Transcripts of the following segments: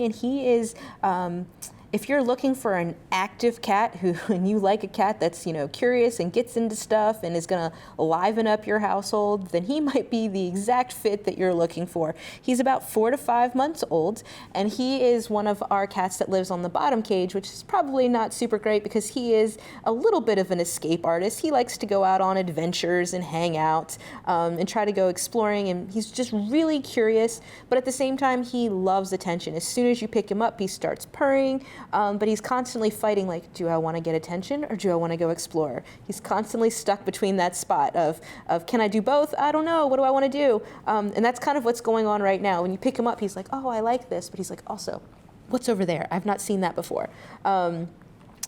and he is, if you're looking for an active cat and you like a cat that's, curious and gets into stuff and is gonna liven up your household, then he might be the exact fit that you're looking for. He's about 4 to 5 months old, and he is one of our cats that lives on the bottom cage, which is probably not super great because he is a little bit of an escape artist. He likes to go out on adventures and hang out and try to go exploring, and he's just really curious, but at the same time, he loves attention. As soon as you pick him up, he starts purring. But he's constantly fighting, like, do I want to get attention or do I want to go explore? He's constantly stuck between that spot of can I do both? I don't know. What do I want to do? And that's kind of what's going on right now. When you pick him up, he's like, oh, I like this. But he's like, also, what's over there? I've not seen that before.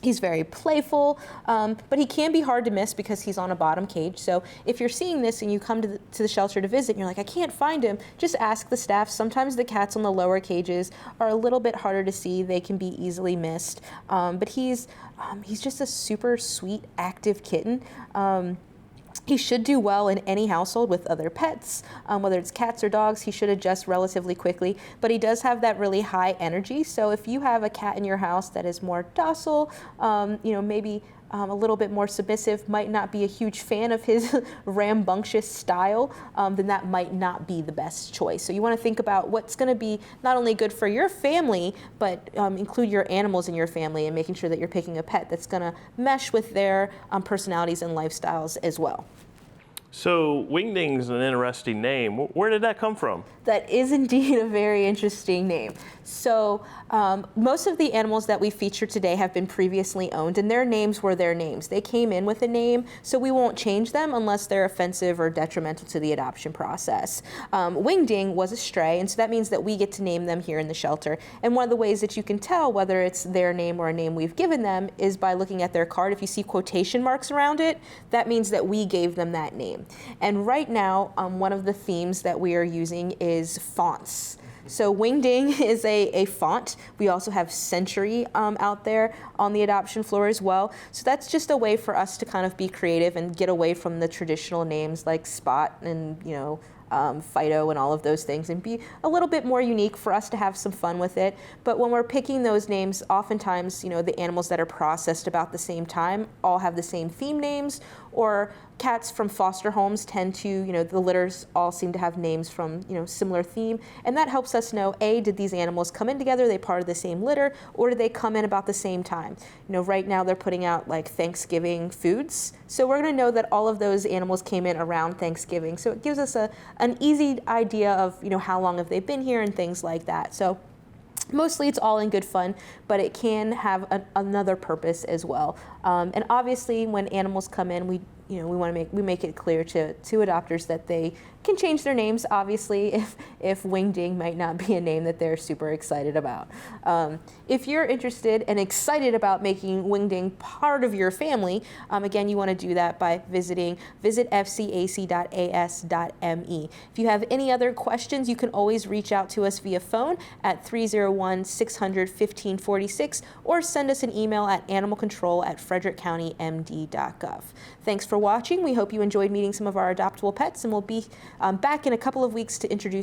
He's very playful, but he can be hard to miss because he's on a bottom cage. So if you're seeing this and you come to the shelter to visit and you're like, I can't find him, just ask the staff. Sometimes the cats on the lower cages are a little bit harder to see. They can be easily missed. But he's just a super sweet, active kitten. He should do well in any household with other pets, whether it's cats or dogs. He should adjust relatively quickly, but he does have that really high energy. So if you have a cat in your house that is more docile, maybe a little bit more submissive, might not be a huge fan of his rambunctious style, then that might not be the best choice. So you want to think about what's going to be not only good for your family, but include your animals in your family and making sure that you're picking a pet that's going to mesh with their personalities and lifestyles as well. So Wingding's an interesting name. Where did that come from? That is indeed a very interesting name. So most of the animals that we feature today have been previously owned, and their names were their names. They came in with a name, so we won't change them unless they're offensive or detrimental to the adoption process. Wingding was a stray, and so that means that we get to name them here in the shelter. And one of the ways that you can tell whether it's their name or a name we've given them is by looking at their card. If you see quotation marks around it, that means that we gave them that name. And right now, one of the themes that we are using is fonts. So Wingding is a font. We also have Century out there on the adoption floor as well. So that's just a way for us to kind of be creative and get away from the traditional names like Spot and, Fido and all of those things, and be a little bit more unique for us to have some fun with it. But when we're picking those names, oftentimes, the animals that are processed about the same time all have the same theme names, or cats from foster homes tend to, the litters all seem to have names from, similar theme. And that helps us know, A, did these animals come in together? Are they part of the same litter, or did they come in about the same time? Right now they're putting out like Thanksgiving foods. So we're gonna know that all of those animals came in around Thanksgiving. So it gives us an easy idea of, how long have they been here and things like that. So mostly it's all in good fun, but it can have another purpose as well. And obviously when animals come in, we make it clear to adopters that they can change their names, obviously, if Wingding might not be a name that they're super excited about. If you're interested and excited about making Wingding part of your family, again, you want to do that by visit fcac.as.me. If you have any other questions, you can always reach out to us via phone at 301-600-1546 or send us an email at animalcontrol@frederickcountymd.gov. Thanks for watching. We hope you enjoyed meeting some of our adoptable pets, and we'll be back in a couple of weeks to introduce